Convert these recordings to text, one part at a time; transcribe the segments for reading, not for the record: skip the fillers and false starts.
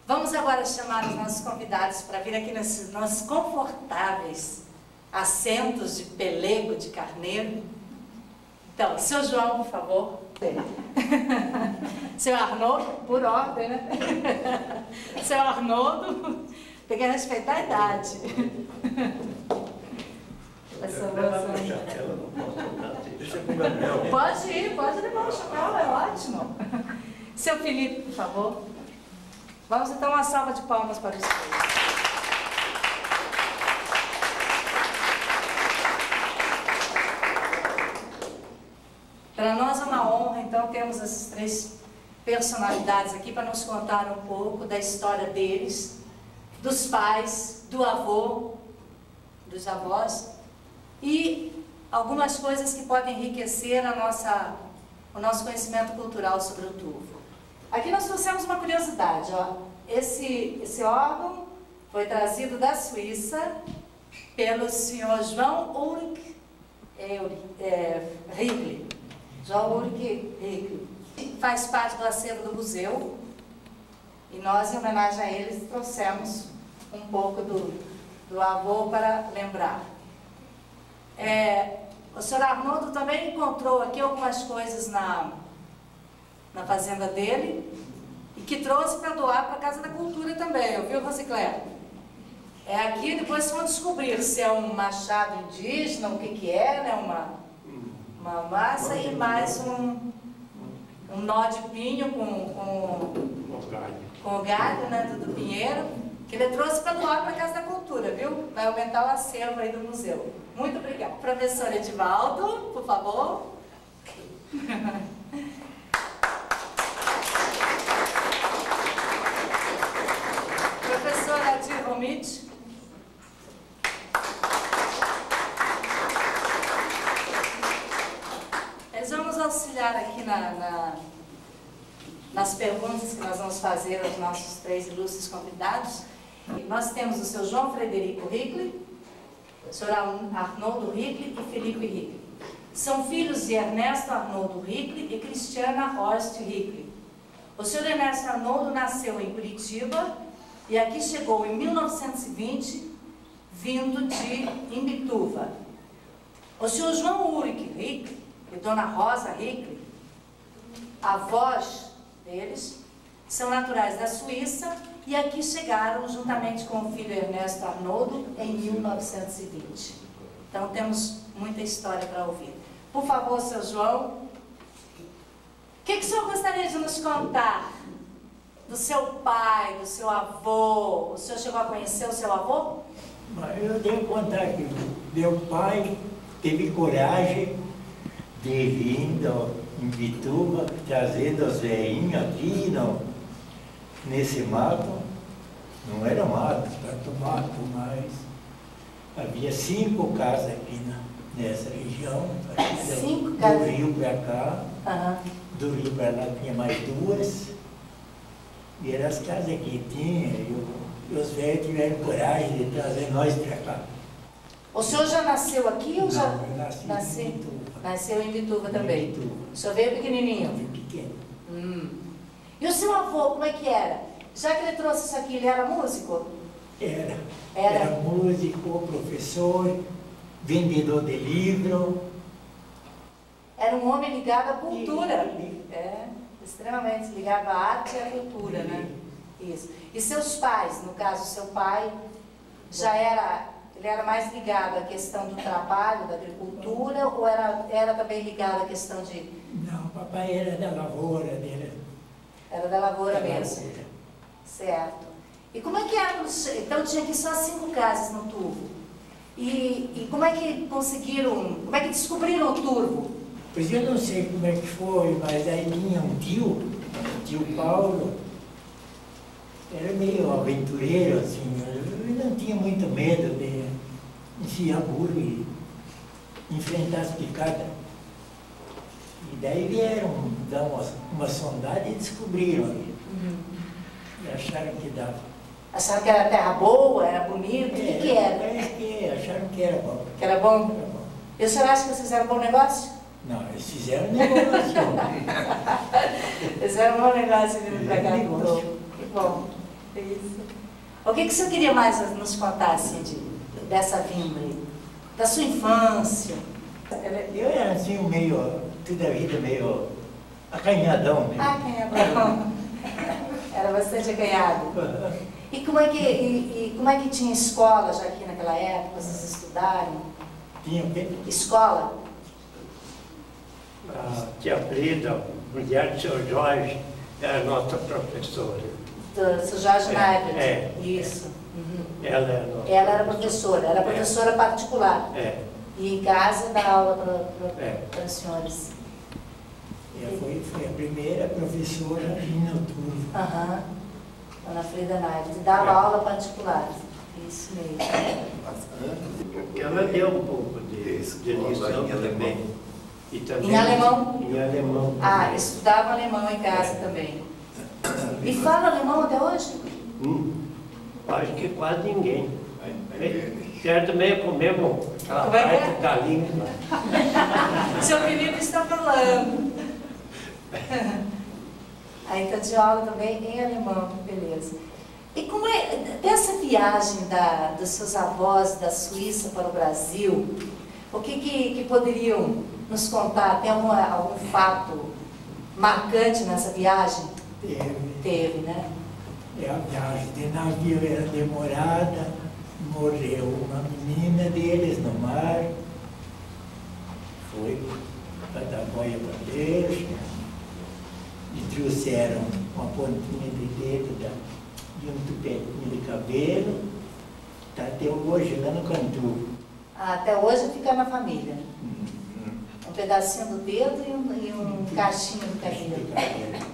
Vamos agora chamar os nossos convidados para vir aqui nesses nossos confortáveis assentos de pelego de carneiro. Então, seu João, por favor. Seu Arnoldo, por ordem, né? Seu Arnoldo, tem que respeitar a idade. Pode ir, pode levar o chapéu, é ótimo. Seu Felipe, por favor. Vamos então uma salva de palmas para os três. Para nós é uma honra, então, termos essas três personalidades aqui para nos contar um pouco da história deles, dos pais, do avô, dos avós e algumas coisas que podem enriquecer o nosso conhecimento cultural sobre o Turvo. Aqui nós trouxemos uma curiosidade, ó. Esse órgão foi trazido da Suíça pelo senhor João Ulrich Riegli. João Ulrich Riegli. Faz parte do acervo do museu e nós, em homenagem a eles, trouxemos um pouco do avô para lembrar. O senhor Arnoldo também encontrou aqui algumas coisas na fazenda dele e que trouxe para doar para a Casa da Cultura também, viu, Rosicléia? Aqui depois vão descobrir se é um machado indígena, o que é, né? Uma massa e mais um nó de pinho com o galho, né, do pinheiro, que ele trouxe para doar para a Casa da Cultura, viu? Vai aumentar o acervo aí do museu. Muito obrigada. Professor Edivaldo, por favor. Professor Adir Romit. Eles vão nos auxiliar aqui nas perguntas que nós vamos fazer aos nossos três ilustres convidados. Nós temos o seu João Frederico Riegli, o senhor Arnoldo Riegli e Felipe Riegli. São filhos de Ernesto Arnoldo Riegli e Cristiana Horst Riegli. O senhor Ernesto Arnoldo nasceu em Curitiba e aqui chegou em 1920, vindo de Imbituva. O senhor João Ulrich Riegli e dona Rosa Riegli, avós deles, são naturais da Suíça e aqui chegaram juntamente com o filho Ernesto Arnoldo em 1920. Então temos muita história para ouvir. Por favor, seu João, o que o senhor gostaria de nos contar do seu pai, do seu avô? O senhor chegou a conhecer o seu avô? Eu devo contar que meu pai teve coragem de vir em Bituba, trazendo os velhinhos aqui nesse mato. Não era mato, tanto mato, mas Havia 5 casas aqui nessa região. 5 do casas? Rio para cá. Aham. Do Rio para lá tinha mais 2. E eram as casas que tinha. E os velhos tiveram coragem de trazer nós para cá. O senhor já nasceu aqui ou já? Não, eu nasci em Vituva. Nasceu em Vituva também. Em Vituva. O senhor veio pequenininho? Eu pequeno. E o seu avô, como é que era? Já que ele trouxe isso aqui, ele era músico? Era. Era? Era músico, professor, vendedor de livro. Era um homem ligado à cultura. E- É, extremamente ligado à arte e à cultura, né? Isso. E seus pais, no caso, seu pai, já era, ele era mais ligado à questão do trabalho, da agricultura, ou era também ligado à questão de... Não, papai era da lavoura dele. Era da lavoura Da mesmo? lavoura. Certo. E como é que era? Então tinha aqui só 5 casas no Turvo. E como é que conseguiram, como é que descobriram o Turvo? Pois eu não sei como é que foi, mas aí tinha um tio Paulo, era meio aventureiro, assim, ele não tinha muito medo de enfiar burro e enfrentar as picadas. E daí vieram dar uma sondagem e descobriram ali. E acharam que dava. Acharam que era terra boa, era bonito, o que era? Parece que acharam que era bom. Que era bom? Era bom. E o senhor acha que vocês fizeram um bom negócio? Não, eles fizeram negócio. Fizeram um bom negócio vindo para cá no Negócio. Turvo. Que bom. Isso. O que o senhor queria mais nos contar, assim, dessa vinda aí? Da sua infância? Eu era assim, meio, toda a vida meio acanhadão, né? Ah, quem é bom? Era bastante acanhado. E como é que tinha escola já aqui naquela época? Vocês estudaram? Tinha o quê? Escola? A tia Brida, mulher do seu Jorge, era nossa professora. Do seu Jorge Naivert? é. Isso. Uhum. Ela era nossa Ela era professora, era professora particular. É, E em casa dá aula É. para os senhores. Foi a primeira professora aqui no Turvo. Aham. Dona Frida Naivert. Dava aula particular. Isso mesmo. porque ela deu um pouco de lição também. E também. Em alemão? Em alemão. Ah, também. estudava alemão em casa também. E fala alemão até hoje? Acho que quase ninguém. Certo, meio comemos aquela Como é que é? parte da língua. Seu Felipe está falando. Aí então tinha aula também em alemão, beleza. E como é, dessa viagem dos seus avós da Suíça para o Brasil, o que poderiam nos contar? Tem algum fato marcante nessa viagem? Teve, né? A viagem de navio era demorada, morreu uma menina deles no mar, foi para dar boia para Deus, e trouxeram uma pontinha de dedo de um tupetinho de cabelo, está até hoje lá no Cantu. Até hoje fica na família. Um pedacinho do dedo e um cachinho do cabelo.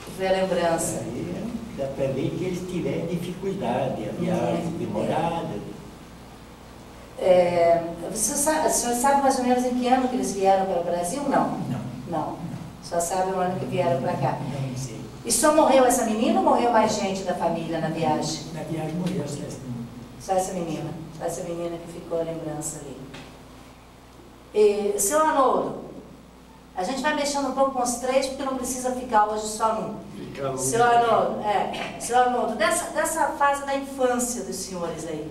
Que foi a lembrança. Aí dá para ver que eles tiveram dificuldade, a viagem demorada. O senhor sabe mais ou menos em que ano que eles vieram para o Brasil? Não. Não. Só sabe o ano que vieram para cá. Não sei. E só morreu essa menina ou morreu mais gente da família na viagem? Na viagem morreu essa menina. Só essa menina. Só essa menina que ficou a lembrança ali. E, seu Arnoldo, a gente vai mexendo um pouco com os três, porque não precisa ficar hoje só num. Ficamos. Seu Arnoldo, dessa fase da infância dos senhores aí,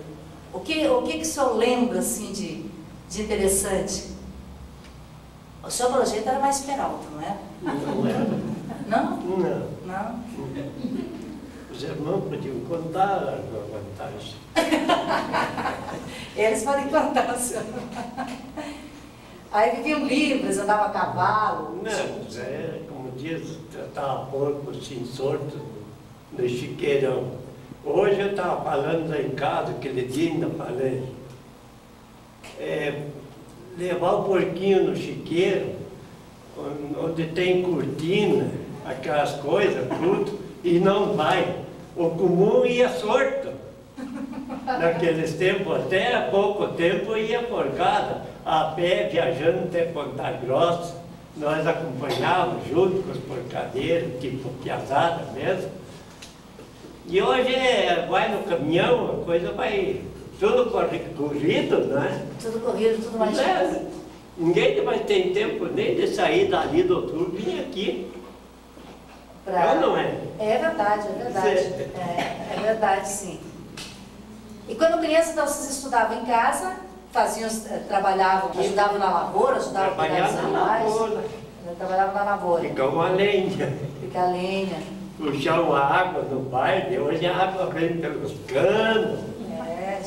o que o senhor lembra assim de interessante? O senhor, pelo jeito, era mais peralta, não é? Não era. Não? Não. Não? Os irmãos podiam contar a vantagem. Eles podem contar, senhor. Aí viviam livres, andavam a cavalo. Não, Zé, como diz, tratava porco assim, sorto no chiqueirão. Hoje eu estava falando lá em casa, aquele dia ainda falei, levar o porquinho no chiqueiro, onde tem cortina, aquelas coisas, tudo, e não vai. O comum ia sorto. Naqueles tempos, até há pouco tempo, ia porcada, a pé, viajando até Ponta Grossa. Nós acompanhávamos junto com os porcadeiros, tipo piazada mesmo. E hoje vai no caminhão, a coisa vai tudo corrido, né? Tudo corrido, tudo mais difícil. Ninguém mais tem tempo nem de sair dali do outro e vir aqui. Ou não é? É verdade, é verdade. É verdade, sim. E quando criança, então, vocês estudavam em casa, trabalhavam, ajudavam na lavoura, ajudavam a cuidar dos animais? Trabalhavam na lavoura. Ficava a lenha. Ficar a lenha. Puxavam a água no bairro, hoje a água vem pelos canos.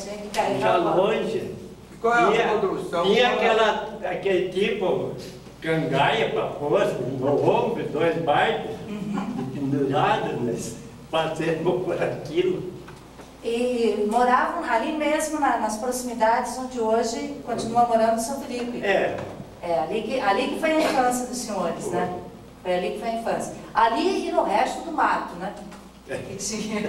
Tinha que carregar. Já longe. Qual é a produção? Tinha aquele tipo cangaia para força, no ombro, 2 barcos, pendurados, fazendo por aquilo. E moravam ali mesmo, nas proximidades onde hoje continua morando São Felipe. Ali que foi a infância dos senhores, né? Foi ali que foi a infância. Ali e no resto do mato, né? Que tinha.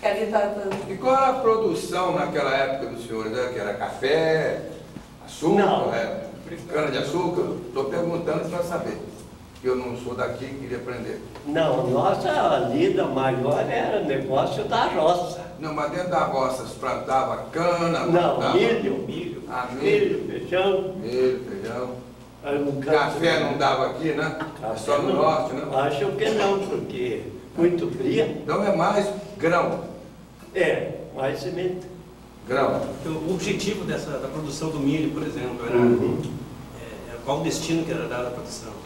Que ali tá tudo. E qual era a produção naquela época dos senhores? Né? Que era café, açúcar, cana de açúcar? Estou perguntando para saber. Que eu não sou daqui e queria aprender. Não, nossa lida maior era o negócio da roça. Não, mas dentro da roça se plantava cana, não, milho. Ah, milho. Feijão. Milho, feijão. Café não dava aqui, né? É só no norte, né? Acho que não, porque muito frio. Então é mais grão. Mais semente. Grão. Então, o objetivo da produção do milho, por exemplo, era qual o destino que era dado à produção?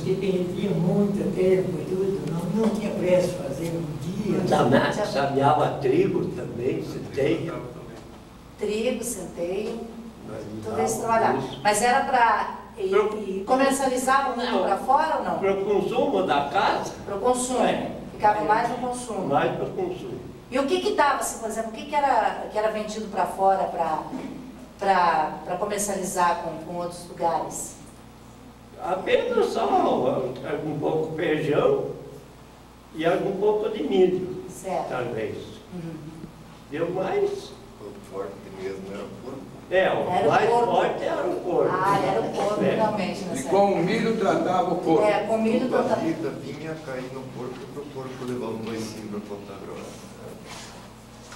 Dependia muito tempo e tudo, não tinha pressa de fazer um dia. Sabiava trigo também, centeio. Trigo, centeio, tudo isso trabalhava. Mas era para comercializavam para fora ou não? Para o consumo da casa? Para o consumo. Ficava mais no consumo. Mais para o consumo. E o que dava-se, por exemplo, o que era vendido para fora para comercializar com outros lugares? Apenas só um pouco de feijão e algum pouco de milho, talvez. Deu mais. O forte mesmo era o porco. O mais forte era o porco. Era o porco, realmente. E com o milho tratava o porco. Com o milho tratava. A vida vinha cair no porco para o porco levar um noicinho para Ponta Grossa.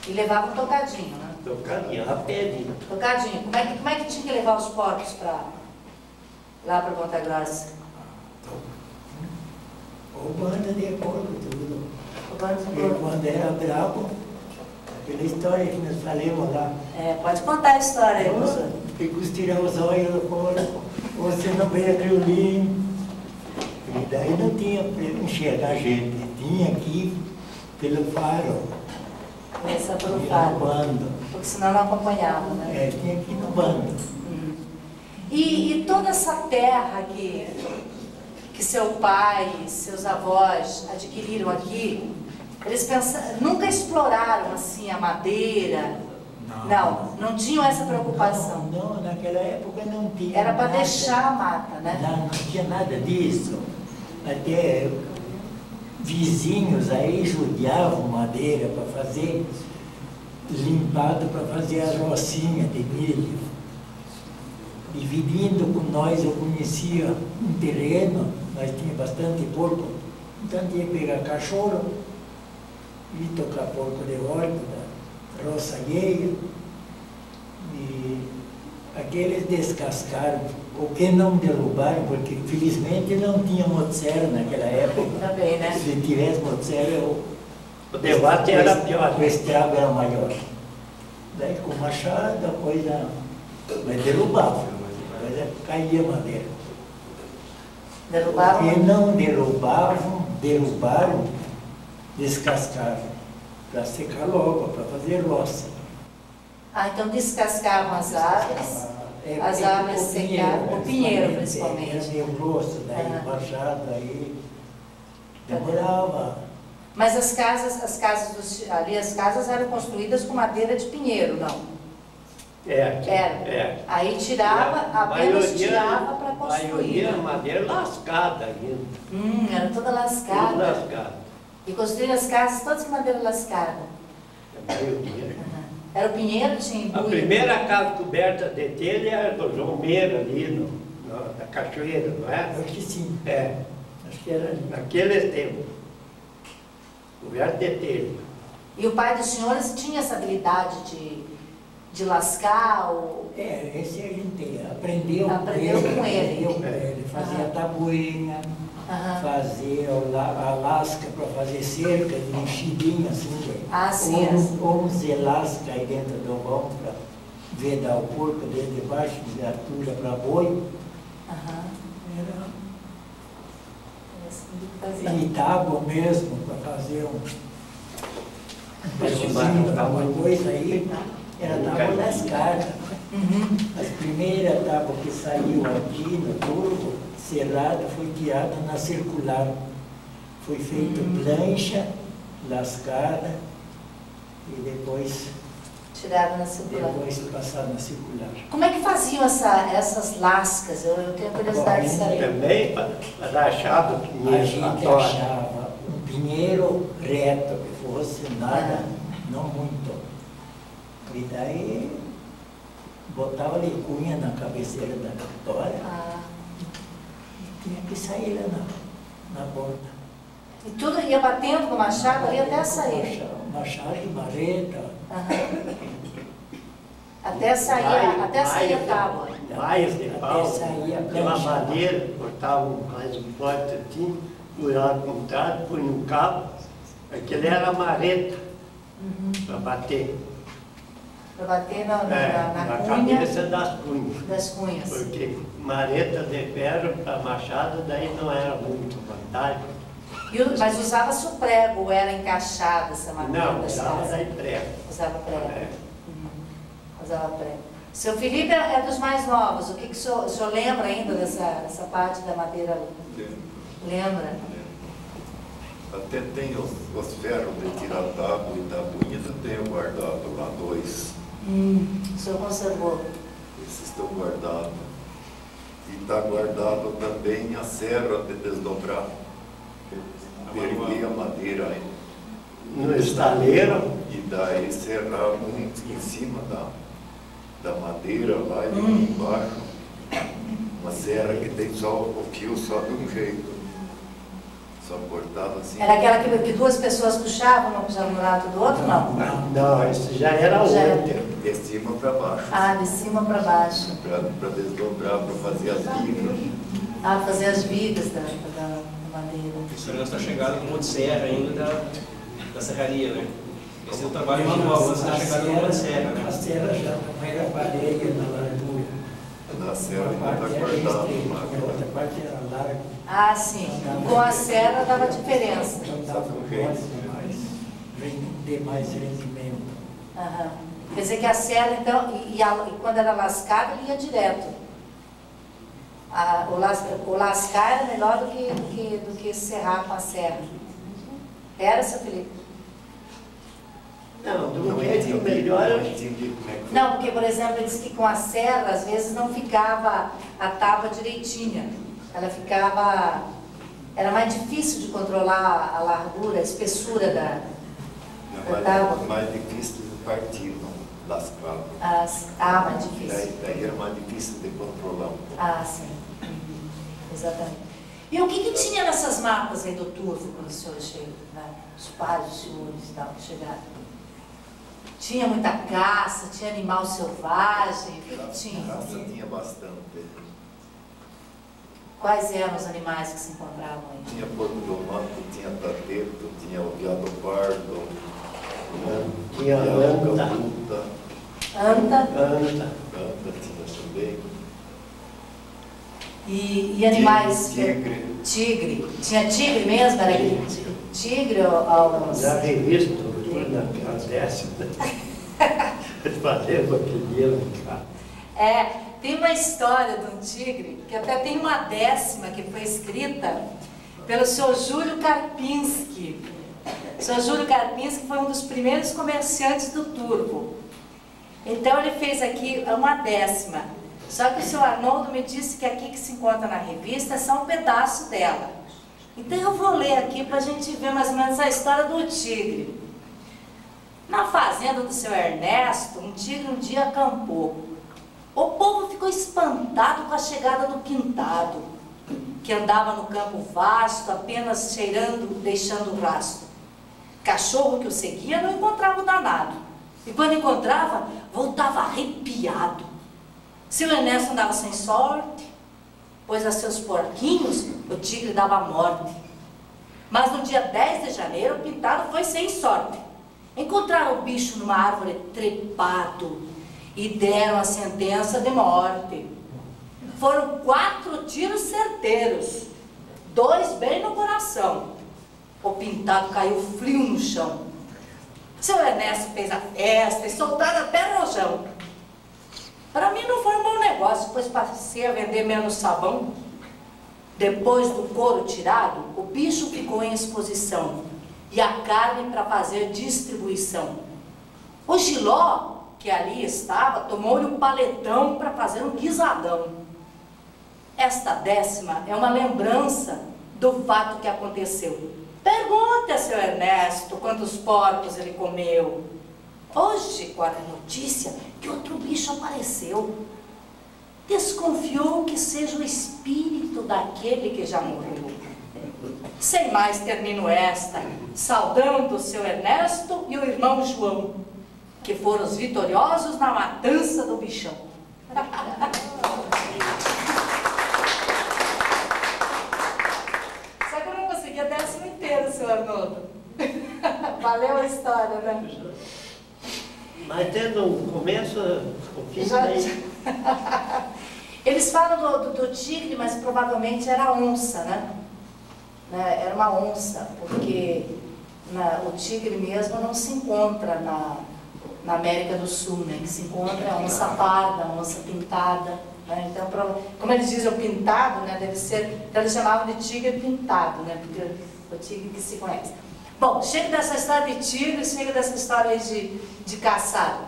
E levava um tocadinho, né? Tocadinho, rapidinho. Tocadinho. Como é que tinha que levar os porcos lá para Ponta Grossa? Ou banda de porco, tudo. Porque quando era bravo, aquela história que nós falamos lá. Pode contar a história aí, professor. Ficou tirando os olhos do porco, você não vê aquilo limpo. E daí não tinha para enxergar gente, tinha aqui pelo faro. Só pelo faro. No bando. Porque senão não acompanhava, né? Tinha aqui no bando. E toda essa terra que seu pai, seus avós adquiriram aqui, eles nunca exploraram assim a madeira? Não tinham essa preocupação. Não, naquela época não tinha. Era para deixar a mata, né? Não tinha nada disso. Até vizinhos aí judiavam madeira para fazer, limpado para fazer a rocinha de milho. Dividindo com nós, eu conhecia um terreno, nós tínhamos bastante porco, então tinha que pegar cachorro e tocar porco de horta, da roça alheia, e aqueles descascaram, ou que não derrubaram, porque felizmente não tinha motosserra naquela época. Também, né? Se tivesse motosserra, o debate era pior. O estrago era maior. Daí com machado a coisa, mas derrubava. Caía madeira. Derrubavam? E não derrubaram, descascaram, para secar logo, para fazer roça. Então descascavam as árvores, as árvores secavam, o pinheiro principalmente. Era meio grosso, daí machado, aí demorava. Mas as casas eram construídas com madeira de pinheiro, não? Era. Aí tirava, apenas tirava para construir. A maioria madeira lascada ainda. Era toda lascada. Tudo lascada. E construíram as casas todas com madeira lascada. A maioria. Uhum. Era o pinheiro que tinha A embuio? primeira casa coberta de telha era do João Meira, ali na Cachoeira, não é? Acho que sim. É, Acho que era ali. naquele tempo. Coberto de telha. E o pai dos senhores tinha essa habilidade de lascar? Ou... Esse a gente aprendeu, Aprendeu com ele. Aprendeu com ele. Fazia Aham. tabuinha, Aham. fazia a lasca para fazer cerca de enchidinha assim. Ah, sim, assim. 11 lascas aí dentro do vão para vedar o porco desde debaixo, de altura para boi. Aham. Era Assim que fazia. e tábua mesmo para fazer um pedacinho, alguma coisa aí. Era tábua lascada. Uhum. As primeiras tábuas que saiu aqui no turbo, serrada, foi tirada na circular. Foi feito plancha, lascada e depois Tirado na circular. passado na circular. Como é que faziam essas lascas? Eu tenho curiosidade de saber. Também para dar achado A pinheiro gente na tora. achava um pinheiro reto, que fosse nada, não muito. E daí botava ali cunha na cabeceira da tora Ah. e tinha que sair lá na borda. E tudo ia batendo com o machado ali até sair. Machado e marreta. Aham. Até sair a tábua. Mais de pau, Até sair a pela plancha. madeira, cortavam mais um forte assim, furava com contrário, punha um cabo, aquele era a marreta para bater. Para bater na Na cunha cabeça das cunhas. das cunhas. Porque mareta de ferro para machado daí não era muito vantagem. Mas usava-se o prego ou era encaixada essa madeira Não, das usava casas? daí prego. Usava prego. É. Usava prego. Seu Felipe é dos mais novos. O que o senhor lembra ainda dessa parte da madeira? Lembra? Até tem os ferros de tirar tábua e tabuinha, eu tenho guardado lá 2. O senhor conservou. Esses estão guardados. E está guardado também a serra de desdobrar. Eu ergui a madeira aí. No estaleiro, E daí serrar um em cima da madeira lá e embaixo. Uma serra que tem só o fio só de um jeito. Só cortava assim. Era aquela que duas pessoas puxavam, uma puxava no lado do outro, não? não, isso já era Já era. outra. De cima para baixo. Ah, de cima para baixo. Para desdobrar, para fazer as vigas. Ah, fazer as vigas da madeira. O senhor está chegado com o monte de serra ainda da serraria, né? Esse é o trabalho manual, você está chegado com o monte de serra, A né? serra já não era parelha na largura. Na serra Uma ainda parte está era cortado. estreita, a outra parte era larga. Ah, sim. Com a serra dava diferença. Então dava render mais rendimento. Aham. Quer dizer que a serra, então, e quando era lascada, ele ia direto. O lascar era melhor do que serrar com a serra. Era, seu Felipe? Não, do Não jeito entendi, melhor. não entendi como é que foi. Não, porque, por exemplo, ele disse que com a serra, às vezes, não ficava a tábua direitinha. Ela ficava... Era mais difícil de controlar a largura, a espessura da tábua. Mais difícil de partir, não lascava. Mais difícil. Daí era mais difícil de controlar um pouco. Ah, sim. Exatamente. E o que tinha nessas mapas aí do turvo quando os senhores chegam, né? Os pais, os senhores e tal, chegaram? Tinha muita caça, tinha animal selvagem, o que tinha? Caça tinha bastante. Quais eram os animais que se encontravam aí? Tinha porco do mato, tinha tateto, tinha o veado pardo, Tinha anta, caputa, Anta tinha também. e animais... Tigre. Tinha tigre mesmo? Era tigre ou... já revisto tudo naquela décima. Fazendo aquele cara. Tem uma história de um tigre, que até tem uma décima que foi escrita pelo Sr. Júlio Karpinski. O Sr. Júlio Karpinski foi um dos primeiros comerciantes do turbo. Então ele fez aqui uma décima. Só que o Sr. Arnoldo me disse que aqui que se encontra na revista é só um pedaço dela. Então eu vou ler aqui para a gente ver mais ou menos a história do tigre. Na fazenda do seu Ernesto, um tigre um dia acampou. O povo ficou espantado com a chegada do Pintado, que andava no campo vasto, apenas cheirando, deixando rastro. Cachorro que o seguia não encontrava o danado. E quando encontrava, voltava arrepiado. Seu Ernesto andava sem sorte, pois a seus porquinhos o tigre dava morte. Mas no dia 10 de janeiro, o Pintado foi sem sorte. Encontraram o bicho numa árvore trepado e deram a sentença de morte. Foram 4 tiros certeiros, 2 bem no coração. O Pintado caiu frio no chão. Seu Ernesto fez a festa e soltaram até rojão. Para mim não foi um bom negócio, pois passei a vender menos sabão. Depois do couro tirado, o bicho ficou em exposição e a carne para fazer distribuição. O Giló, que ali estava, tomou-lhe um paletão para fazer um guisadão. Esta 10ª é uma lembrança do fato que aconteceu. Pergunte a seu Ernesto quantos porcos ele comeu. Hoje, com a notícia que outro bicho apareceu, desconfiou que seja o espírito daquele que já morreu. Sem mais, termino esta, saudando o seu Ernesto e o irmão João, que foram os vitoriosos na matança do bichão. Só que eu não consegui a 10ª inteira, seu Arnoldo. Valeu a história, né? Mas tendo um começo, o fim daí. Eles falam do tigre, mas provavelmente era onça, né? Era uma onça, porque o tigre mesmo não se encontra na América do Sul, né? Que se encontra a onça parda, a onça pintada, né? Então, como eles dizem o pintado, né? Deve ser, então eles chamavam de tigre pintado, né? Porque o tigre que se conhece. Bom, chega dessa história de tigre, chega dessa história aí de caçada.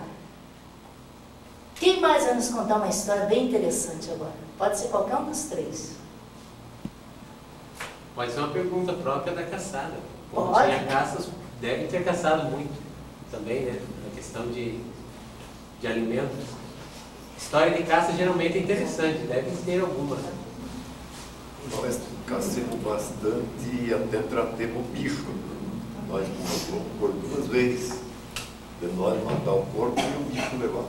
Quem mais vai nos contar uma história bem interessante agora? Pode ser qualquer um dos 3. Pode ser uma pergunta própria da caçada. Quando Pode. tinha caças, devem ter caçado muito também, né? Na questão de alimentos. História de caça geralmente é interessante, deve ter alguma. Nós caçamos bastante e até tratemos bicho. Nós matamos por 2 vezes. De nós matar o porco e o bicho levar.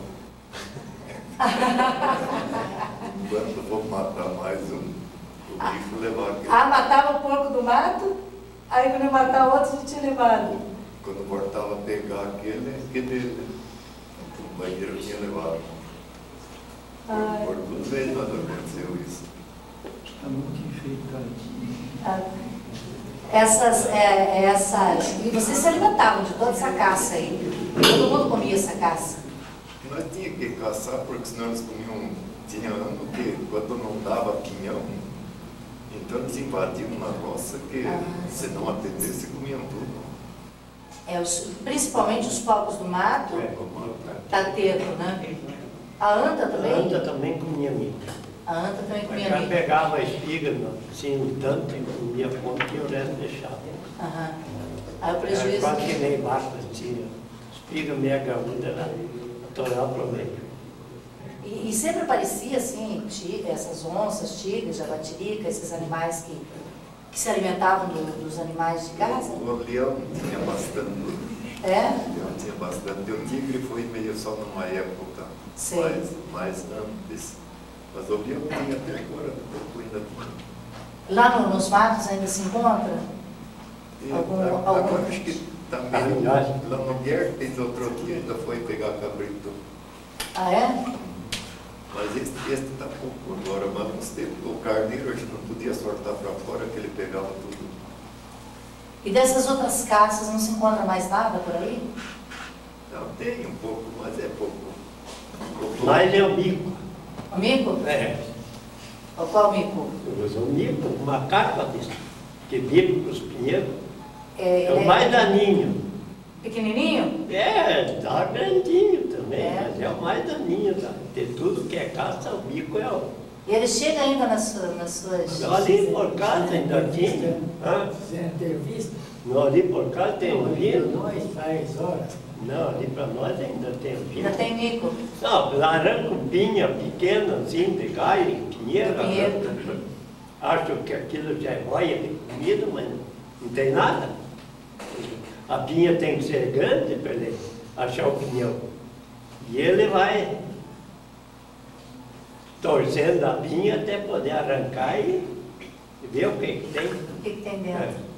Quando vou matar mais um, o bicho levar aquele. Ah, matava o porco do mato, aí quando eu matar o outro, a gente tinha levado. Quando voltava a pegar aquele o banheiro tinha levado. Ai. Por 2 vezes nós aconteceu isso. Está muito enfeitadinho. E vocês se alimentavam de toda essa caça aí. Todo mundo comia essa caça. Nós tínhamos que caçar porque senão eles comiam. Tinha ano que quando não dava pinhão, então eles invadiam na roça que se não atendesse comiam tudo. Principalmente os porcos do mato, tateiro, né? A anta A também? anta também comia milho. A anta também comia Ela milho. pegava a espiga, assim, um tanto, e comia ponto e o resto deixava. Aham. Aí o Era prejuízo... quase que nem vaca, assim, espiga meia gaúda, era atorar para o meio. E sempre aparecia assim, essas onças, tigres, jaguatirica, esses animais que se alimentavam dos animais de casa? O leão tinha bastante. É? O leão tinha bastante. O tigre foi meio só numa época mais antes. Mas o leão tinha até agora, o porco ainda tinha. Lá nos matos ainda se encontra? Agora acho que também lá no Guertes, outro dia ainda foi pegar cabrito. Ah, é? Mas este está pouco agora, mas nos tempos o carneiro a gente não podia soltar para fora, que ele pegava tudo. E dessas outras caças não se encontra mais nada por aí? Não, tem um pouco, mas é pouco. Mas é o mico. O mico? É. Qual mico? Usa o mico, uma capa disso, que vive com os pinheiros. É o Ele mais daninho. pequenininho? Dá grandinho também, É. mas é o mais daninho. Tá? De tudo que é caça, o bico é E ele chega ainda nas suas... Ali por casa ainda tinha. Fizeram entrevista. Não, ali por casa tem um vinho. Nós faz horas. Não, ali para nós ainda tem um vinho. Ainda tem mico. Não, laranja pinha pequena, assim, de galho, pinheiro. Acho que aquilo já é boia de comida, mas não tem nada. A pinha tem que ser grande para ele achar o pinhão. E ele vai torcendo a pinha até poder arrancar e ver o que tem. O que tem dentro?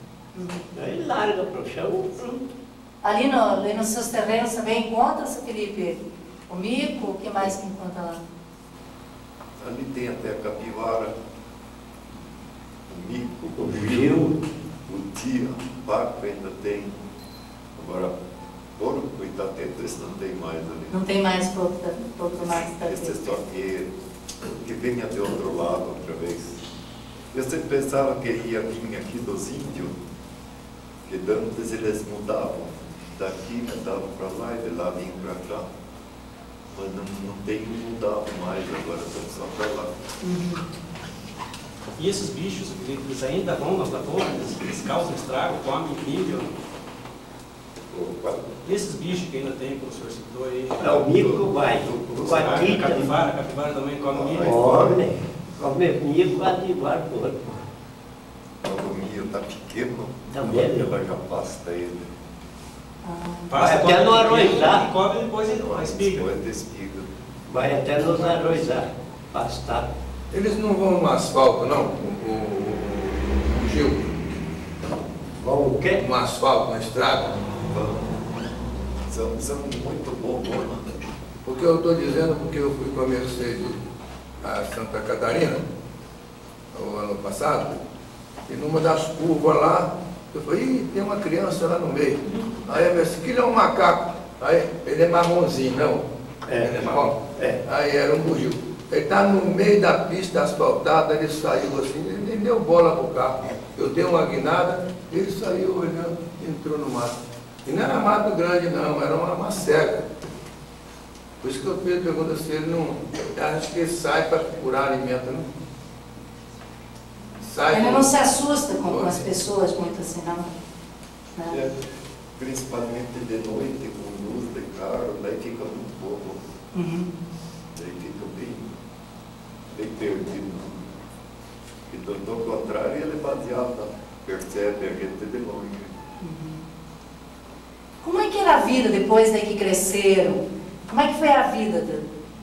Aí ele larga para o chão e pronto. Ali nos seus terrenos também encontra, seu Felipe, o mico, o que mais que encontra lá? Ali tem até a capivara, o mico, O bugio. o tia, o paco ainda tem. Agora, porco e tateta, esse não tem mais ali. Não tem mais pouco mais Esse é só que venha de outro lado outra vez. Eu sempre pensava que ia vir aqui dos índios, que antes eles mudavam. Daqui mudavam para lá e de lá vinham para cá. Mas não tem mudado mais, agora estão só para lá. E esses bichos, eles ainda vão nas lavouras, eles causam estrago, comem nível. Opa. Esses bichos que ainda tem, que o senhor citou aí. O mico vai. O A atita. capivara também come milho. Come mico, ativar porco. Quando o milho está pequeno, Também. ela já pasta ele. Passa, Vai até no arrozar. E come depois a espiga. Depois da espiga. Vai até nos arrozar, pastar. Eles não vão no asfalto, não? O Gil, Vão o quê? no asfalto, na estrada? São muito bons, né? Porque eu estou dizendo, porque eu fui com a Mercedes a Santa Catarina, o ano passado, e numa das curvas lá, eu falei, ih, tem uma criança lá no meio. Aí a Mercedes, que é um macaco. Aí, ele é marronzinho, não? Ele é marrom? É. Aí era um bugio. Ele está no meio da pista asfaltada, ele saiu assim, ele nem deu bola pro carro. Eu dei uma guinada, ele saiu olhando, entrou no mato. E não era mato grande não, era uma cerca. Por isso que eu pergunto se ele não... Acho que ele sai para procurar alimento, não? Sai Ele com- não se assusta com as pessoas muito assim, não? Né? É, principalmente de noite, com luz de carro, daí fica muito pouco. Daí fica bem perdido. E do contrário, ele é baseado, percebe a gente de longe. Como é que era a vida depois daí que cresceram? Como é que foi a vida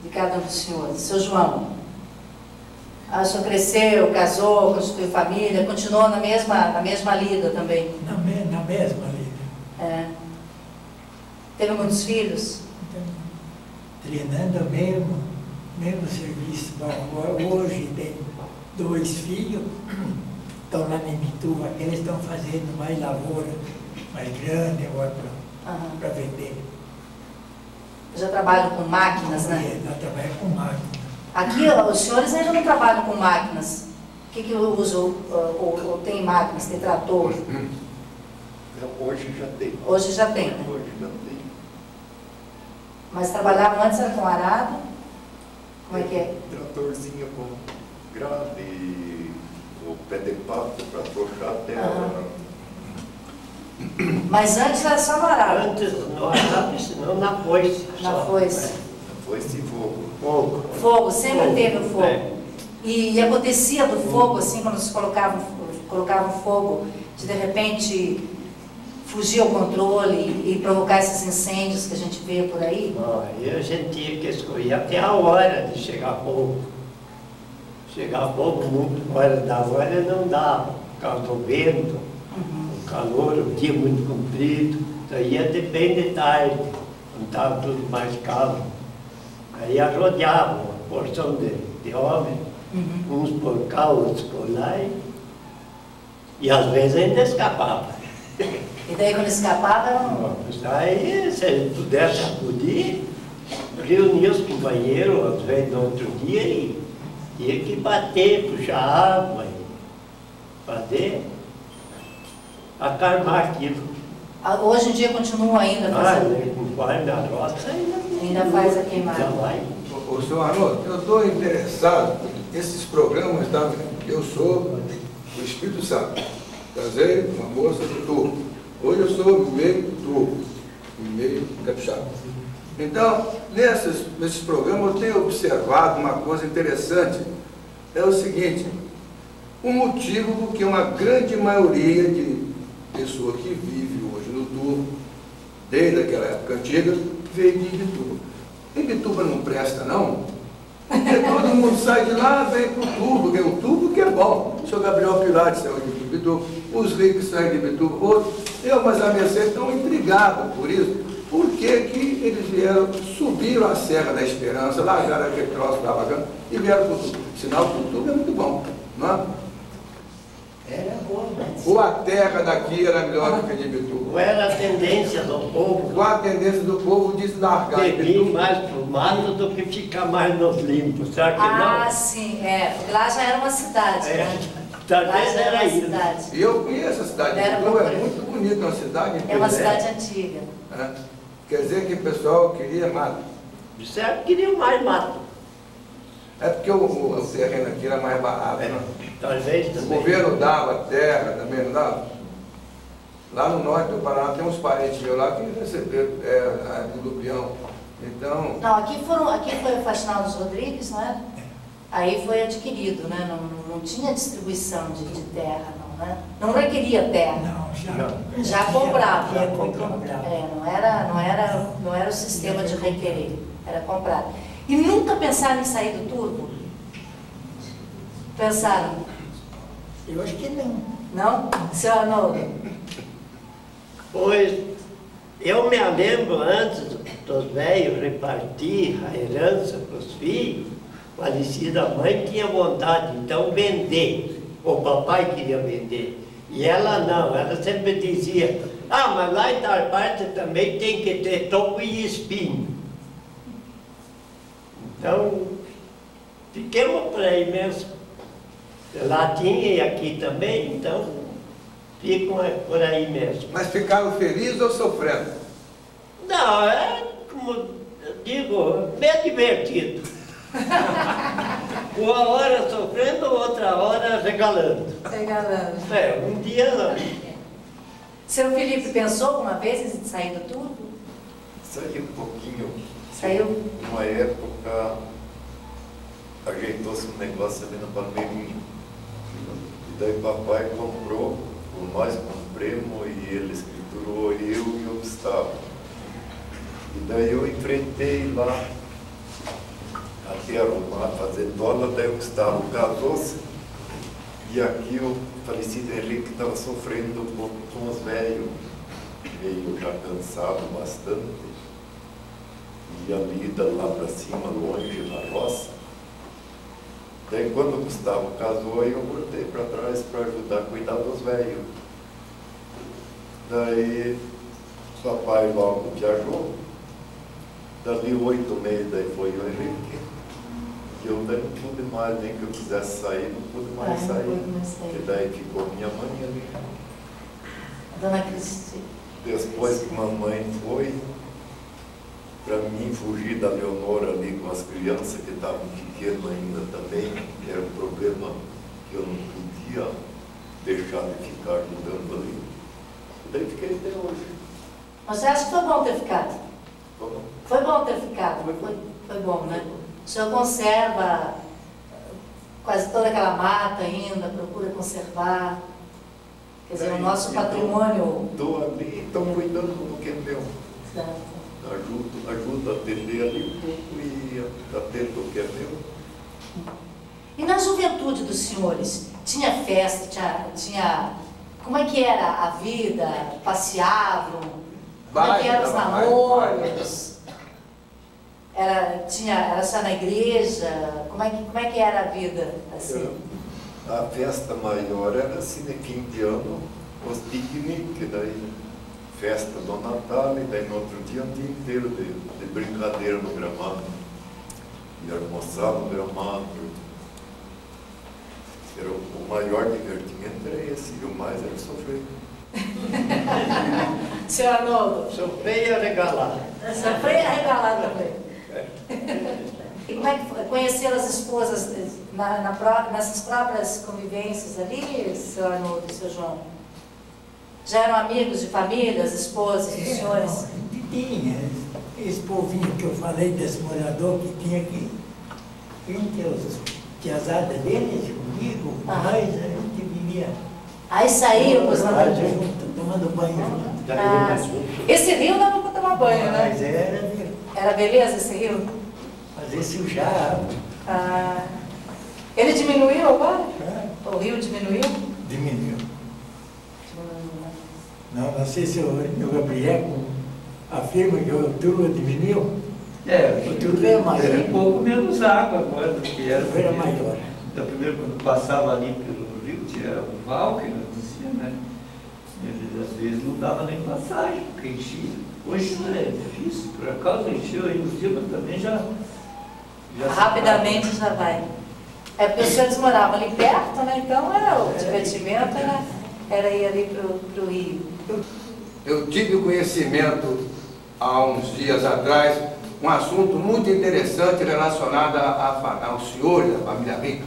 de cada um dos senhores? Seu João? O senhor cresceu, casou, constituiu família, continuou na mesma lida também? Na mesma ali. É. Teve muitos filhos? Treinando mesmo serviço. Bom, hoje tem 2 filhos, estão lá em Mituva, eles estão fazendo mais lavoura, mais grande agora para vender. Já trabalham com máquinas, né? Ela trabalha com máquina. Aqui, os senhores ainda não trabalham com máquinas. O que usam? Ou tem máquinas, tem trator? Hoje já tem. Hoje já tem, né? Hoje já tem. Mas trabalhavam antes era com arado? Como é que é? Tratorzinho com grade, o pé de pato para puxar a terra. Mas antes era só no arado. Antes no arado, senão na foice. Na só. foice. Foi esse fogo. Fogo. Fogo, sempre teve o fogo. É. E acontecia do fogo, assim, quando se colocavam fogo, de repente fugir ao controle e provocar esses incêndios que a gente vê por aí? Aí a gente tinha que escolher até a hora de chegar fogo. Chegar fogo muito fora da hora não dava, por causa do vento, o calor, o dia muito comprido. Então ia de bem de tarde, quando estava tudo mais calmo. Aí arrodeavam uma porção de homens, uns por cá, outros por lá, e às vezes ainda escapava. E daí quando escapava era um... Aí, se ele pudesse acudir, reunia os companheiros, às vezes no outro dia, e tinha que bater, puxar água, e fazer, acarmar aquilo. Hoje em dia continua ainda fazendo. Conforme a roça, Ainda faz a queimada. já vai. Ô, senhor Arnoldo, eu estou interessado esses programas, tá? Eu sou do Espírito Santo. Casei com uma moça do Turvo. Hoje eu sou meio Turvo, meio capixaba. Então, nesses programas eu tenho observado uma coisa interessante. É o seguinte, o motivo porque uma grande maioria de pessoas que vive hoje no Turvo, desde aquela época antiga, veio de Imbituba. Imbituba não presta, não? Porque todo mundo sai de lá, vem para o Turvo, porque o Turvo que é bom. O senhor Gabriel Pilates saiu de Imbituba, os ricos saem de Imbituba, outros. Mas a Mercedes estão intrigados por isso. Por que eles vieram, subiram a Serra da Esperança, largaram aquele troço da bacana e vieram para o Turvo? Sinal que o Turvo é muito bom, não é? Era bom, mas... Ou a terra daqui era melhor do que a de Imbituba? Qual era a tendência do povo? Qual a tendência do povo de largar Ir mais para o mato do que ficar mais nos limpos, será que não? Ah, sim, porque lá já era uma cidade, né? Talvez Lá já era uma isso. cidade. E eu conheço a cidade de Imbituba, é muito bonita, uma cidade. É uma cidade antiga. Quer dizer que o pessoal queria mato. Disseram que queriam mais mato. É porque o terreno aqui era mais barato, né? Talvez O também. governo dava terra também, não dava? Lá no norte do Paraná tem uns parentes meus lá que receberam do Lupião. Então, Não, aqui foi o Faxinal dos Rodrigues, não é? Aí foi adquirido, né? Não tinha distribuição de terra, não, né? Não requeria terra. Não, Já comprava. Já comprava. Não era o sistema de requerer, era comprado. E nunca pensaram em sair do Turvo? Pensaram? Eu acho que não. Não? Seu Arnoldo? Pois, eu me lembro antes dos velhos repartir a herança para os filhos, a falecida mãe tinha vontade, então, vender. O papai queria vender. E ela não, ela sempre dizia, mas lá em tal parte também tem que ter toco e espinho. Então, fiquemos por aí mesmo. Lá tinha e aqui também, então, ficam por aí mesmo. mas ficaram felizes ou sofrendo? Não, é como eu digo, bem divertido. Uma hora sofrendo, outra hora regalando. Regalando. Um dia não. Seu Felipe pensou alguma vez em sair do Turvo? Saiu um pouquinho. Saiu? Uma época, ajeitou-se um negócio ali no Palmeirinho. E daí papai comprou, nós compramos e ele escriturou, eu e o Gustavo. E daí eu enfrentei lá até arrumar, fazer dólar, daí o Gustavo casou-se. E aqui o falecido Henrique estava sofrendo um pouco com os velhos, meio já cansado bastante. E a lida lá para cima, longe, na roça. Daí quando o Gustavo casou, eu voltei para trás para ajudar a cuidar dos velhos. Daí papai logo viajou. Dali 8 meses, daí foi o Henrique. E eu daí não pude mais, nem que eu quisesse sair, não pude mais sair. E daí ficou minha mãe ali. Dona Cristina. Depois que mamãe foi, para mim fugir da Leonora ali com as crianças que estavam pequenas ainda também, era um problema que eu não podia deixar de ficar ajudando ali. E daí fiquei até hoje. Mas você acha que foi bom ter ficado? Como? Foi bom ter ficado, foi bom, né? O senhor conserva quase toda aquela mata ainda, procura conservar. Quer dizer, o nosso patrimônio. Estou ali, estou cuidando do que é meu. Certo. Ajuda a atender ali um pouco e atendo o que é meu. E na juventude dos senhores, tinha festa, tinha... Como é que era a vida? Passeavam? Como é que eram os namoros? Era só na igreja? Como é que era a vida assim? A festa maior era assim, de fim de ano, os piqueniques, daí festa do Natal, e daí no outro dia um dia inteiro de brincadeira no gramado. E almoçar no gramado. Era o maior divertimento era esse, e o mais era sofrer. Senhor Arnoldo? Sofrer e regalar. Sofrer e regalar também. E como é que foi? Conheceram as esposas nessas próprias convivências ali, seu Arnoldo e seu João? Já eram amigos de família, as esposas dos senhores? Não, tinha. Esse povinho que eu falei desse morador que tinha aqui, entre as tiazadas deles, comigo, com nós, a gente vivia. Aí saíam para os junto, tomando banho junto. Esse rio dava para tomar banho, né? Mas Era beleza esse rio? fazer sujar. Ele diminuiu agora? É. O rio diminuiu? Diminuiu. Não sei se o Gabriel afirma que o turvo diminuiu. O turvo era maior. Tem um pouco menos água agora do que era. Era maior. Da primeira, quando passava ali pelo rio, tinha o val que nós dizia, né? Ele às vezes não dava nem passagem, porque enchia. Hoje é difícil, por acaso encheu aí os dias, mas também já Rapidamente já vai. É porque os senhores moravam ali perto, né? Então o divertimento era ir ali para o rio. Eu tive o conhecimento, há uns dias atrás, um assunto muito interessante relacionado aos senhores da família rica.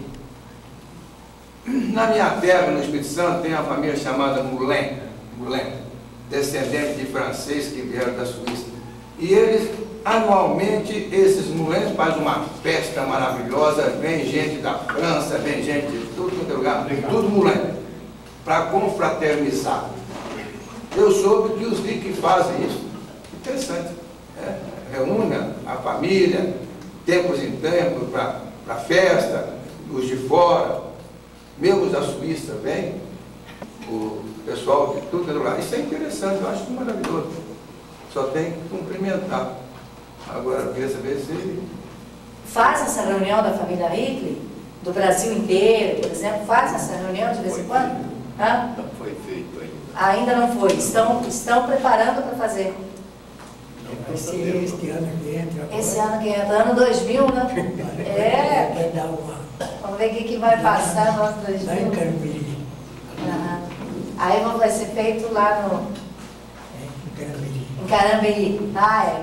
Na minha terra, no Espírito Santo, tem uma família chamada Moulin, descendente de francês que vieram da Suíça. E eles, anualmente, esses Moulins fazem uma festa maravilhosa, vem gente da França, vem gente de tudo quanto é lugar, tudo Moulin, para confraternizar. Eu soube que os ricos fazem isso. Interessante. Reúne a família, tempos em tempos, para festa, os de fora, mesmo da Suíça vem, o pessoal de tudo é lugar. Isso é interessante, eu acho maravilhoso. Só tem que cumprimentar. Agora, eu queria saber se... Faz essa reunião da família Higley, do Brasil inteiro, por exemplo, faz essa reunião de vez em quando? Não foi feito ainda. Ainda não foi. Estão preparando para fazer. Vai ser este ano que entra. Esse ano que entra, ano 2000, né? Vai dar uma. Vamos ver o que vai passar no ano Lá em 2000. Carambeí. Aí vai ser feito lá Em Carambeí. em Carambeí.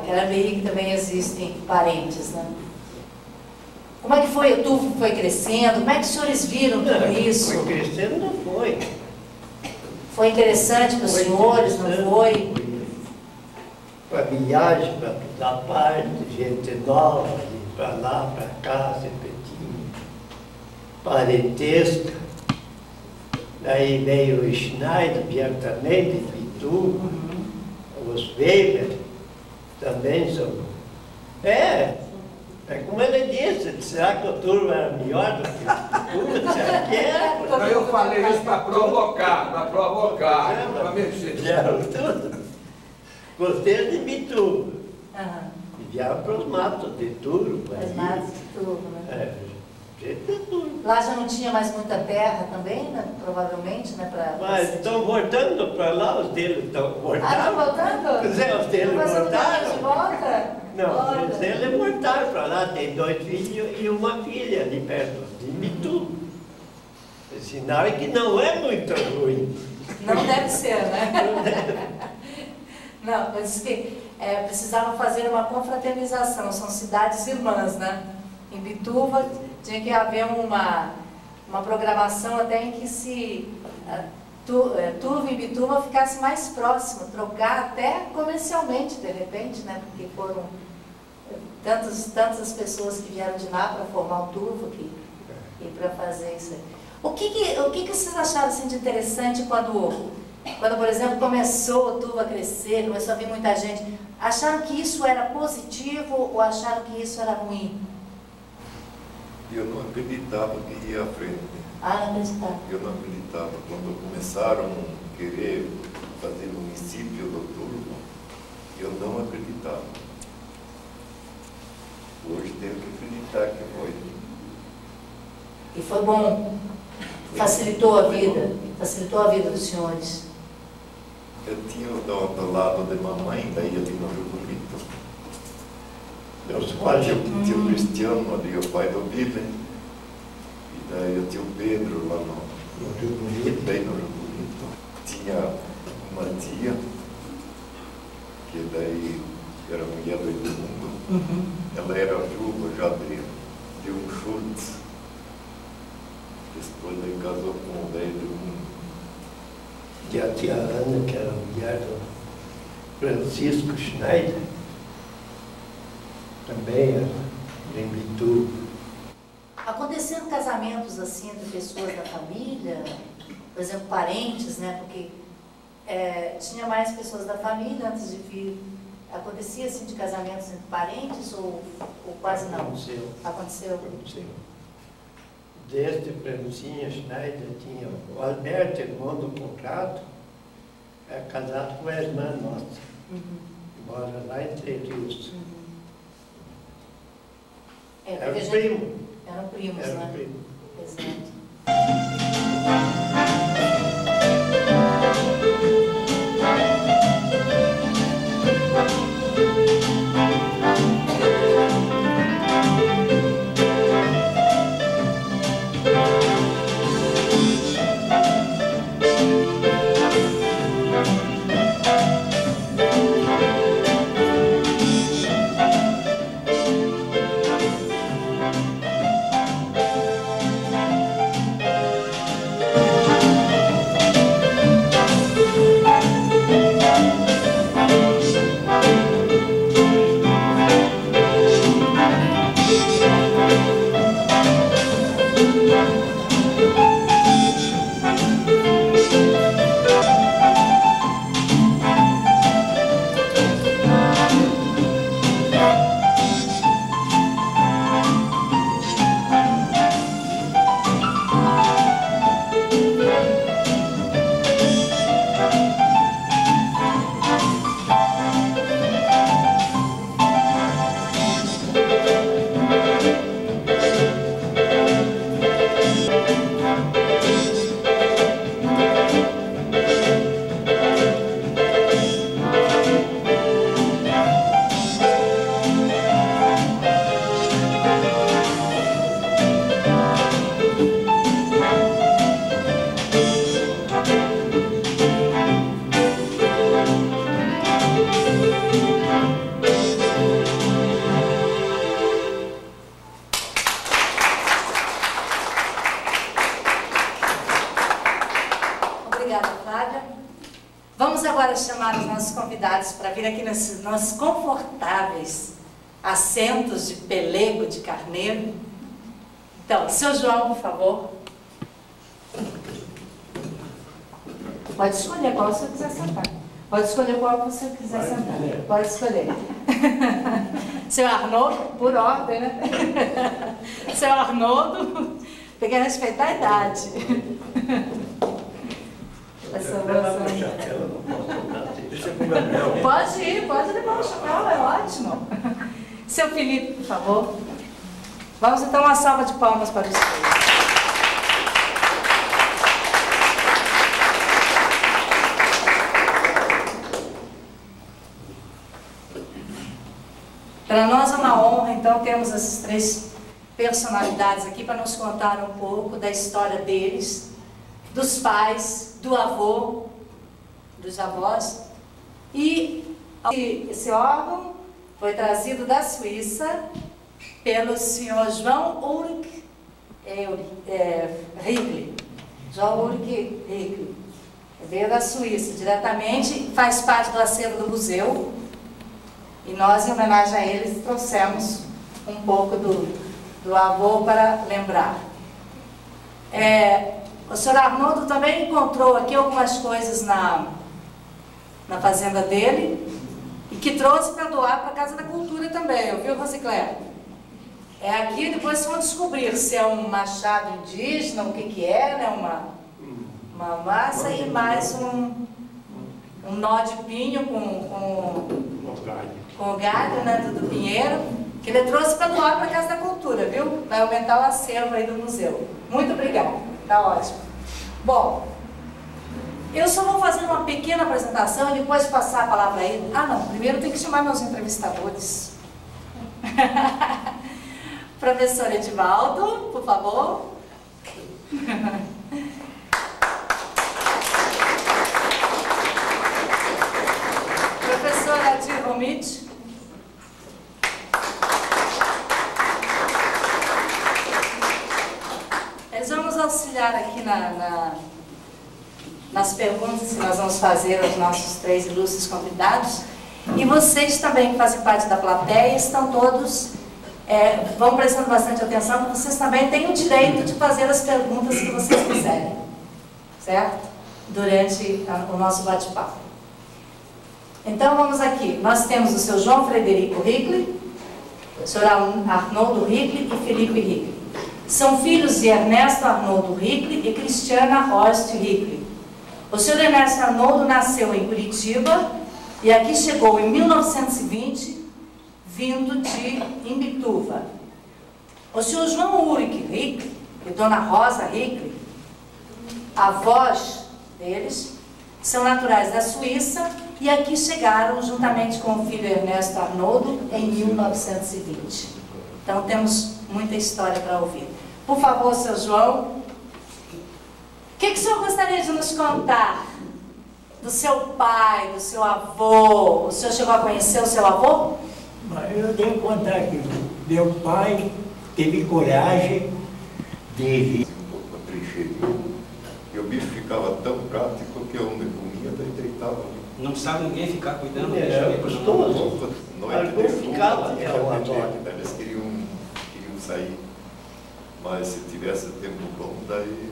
Carambeí que também existem parentes, né? Como é que foi? O turvo foi crescendo? Como é que os senhores viram tudo isso? Foi crescendo, não foi. Foi interessante para os senhores, não foi? Para viagem, para toda parte, gente nova, para lá, para cá, repetinho. Parentesca. Daí veio o Schneider, vieram também de Pitu, os Weber também são. É como ele disse, será que o turno era melhor do que o Pitu? Será que era? Então eu falei isso para provocar, para mexer. Vieram tudo. Gostei de Pitu. E vieram para os matos de Turo. As matas de turvo, né? Gente de Turo. Lá já não tinha mais muita terra também, né? Provavelmente, né? Mas estão voltando para lá, os deles estão voltando. Estão voltando? Pois é, os deles Estão fazendo caminho de voltaram. volta? Não, Olha. os deles voltaram para lá, tem 2 filhos e uma filha ali perto, de Mitu. O sinal é que não é muito ruim. Não deve ser, né? Não, eu disse que precisavam fazer uma confraternização, são cidades irmãs, né? Em Bituva tinha que haver uma programação até em que Turvo e Bituva ficasse mais próximo, trocar até comercialmente, de repente, né? Porque foram tantas as pessoas que vieram de lá para formar o Turvo e para fazer isso aí. O que vocês acharam assim, de interessante quando, por exemplo, começou o Turvo a crescer, começou a vir muita gente? Acharam que isso era positivo ou acharam que isso era ruim? Eu não acreditava que ia à frente. Não acreditava. Eu não acreditava. Quando começaram a querer fazer o município do Turvo, eu não acreditava. Hoje tenho que acreditar que foi. E foi bom. Facilitou a vida dos senhores. Eu tinha do lado de mamãe, daí ali no Rio Bonito. Eu tinha o Cristiano ali, o pai do Bíblia. E daí eu tinha o Pedro lá no Rio Bonito, bem no Rio Bonito. Tinha uma tia, que daí era mulher do Edmundo. Ela era viúva já de um Schultz. Depois ele casou com o velho. E a tia Ana, que era mulher do Francisco Schneider, também era em Bituba. Aconteceram casamentos assim entre pessoas da família, por exemplo, parentes, né? Porque tinha mais pessoas da família antes de vir. Acontecia assim de casamentos entre parentes ou quase não? Aconteceu. Aconteceu? Aconteceu. Desde Francinha Schneider tinha o Alberto, irmão do Conrado, é casado com a irmã nossa. Mora lá em Três Rios. Era primo. Eram primos, Era né? primo. Exato. Vamos agora chamar os nossos convidados para vir aqui nesses nossos confortáveis assentos de pelego de carneiro. Então, seu João, por favor. Pode escolher qual você quiser sentar. Pode escolher qual você quiser sentar. Pode escolher. Seu Arnoldo, por ordem, né? Seu Arnoldo, tem que respeitar a idade. Pode levar o chapéu, é ótimo. Seu Felipe, por favor. Vamos então uma salva de palmas para os três. Para nós é uma honra, então, termos essas três personalidades aqui para nos contar um pouco da história deles, dos pais, do avô, dos avós. E esse órgão foi trazido da Suíça pelo senhor João Ulrich Riegli. João Ulrich Riegli. Veio da Suíça diretamente, faz parte do acervo do museu. E nós, em homenagem a eles, trouxemos um pouco do avô para lembrar. O senhor Arnoldo também encontrou aqui algumas coisas na fazenda dele e que trouxe para doar para a Casa da Cultura também, viu, Rosicléia? Aqui depois vão descobrir se é um machado indígena, o que é, né? Uma massa e mais um nó de pinho com o galho, né, do pinheiro, que ele trouxe para doar para a Casa da Cultura, viu? Vai aumentar o acervo aí do museu. Muito obrigada, tá ótimo. Bom, eu só vou fazer uma pequena apresentação e depois passar a palavra a ele. Ah, não, primeiro tem que chamar meus entrevistadores. Professor Edivaldo, por favor. Professor Adir Romit. auxiliar aqui nas perguntas que nós vamos fazer aos nossos 3 ilustres convidados. E vocês também, que fazem parte da plateia, estão todos, vão prestando bastante atenção, porque vocês também têm o direito de fazer as perguntas que vocês quiserem, certo? Durante o nosso bate-papo. Então, vamos aqui. Nós temos o seu João Frederico Hickli, o senhor Arnoldo Hickli e Felipe Hickli. São filhos de Ernesto Arnoldo Hickli e Cristiana Horst Hickli. O senhor Ernesto Arnoldo nasceu em Curitiba e aqui chegou em 1920, vindo de Imbituva. O senhor João Ulrich Hickli e dona Rosa Hickli, avós deles, são naturais da Suíça e aqui chegaram juntamente com o filho Ernesto Arnoldo em 1920. Então temos muita história para ouvir. Por favor, seu João, o que o senhor gostaria de nos contar do seu pai, do seu avô? O senhor chegou a conhecer o seu avô? Eu devo contar que meu pai teve coragem de vir. E o bicho ficava tão prático que onde comia, daí deitava. Não precisava ninguém ficar cuidando. É gostoso. Noite de chuva, ficava tinha até o que ter, agora. daí eles queriam sair. Mas se tivesse tempo bom, daí...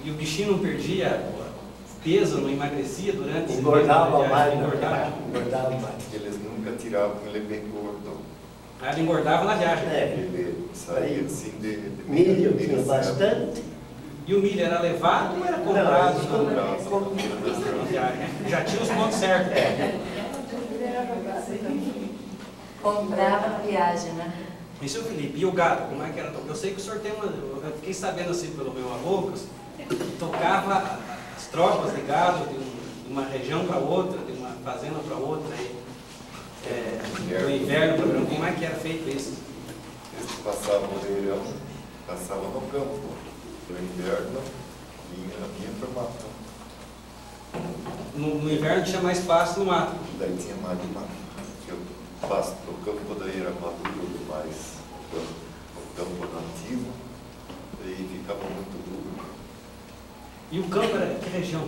E o bichinho não perdia peso, não emagrecia durante... Engordava mais, engordava. engordava mais. Eles nunca tiravam ele bem gordo. Ele engordava na viagem. Ele saía assim de Milho tinha bastante. E o milho era levado ou era comprado? comprado. Na viagem. Já tinha os pontos certos. Comprava na viagem, né? E seu Felipe, e o gado, como é que era? Eu sei que o senhor tem uma... Eu fiquei sabendo assim pelo meu avô, que tocava as tropas de gado de uma região para outra, de uma fazenda para outra, do inverno para o verão. Como é que era feito isso? Eles passavam o verão, passavam no campo. No inverno, vinha para o mato. No inverno tinha mais pasto no mato. Daí tinha mais de mato. O pasto do campo daí era maduro demais. O campo nativo, daí ficava muito duro. E o campo era que região?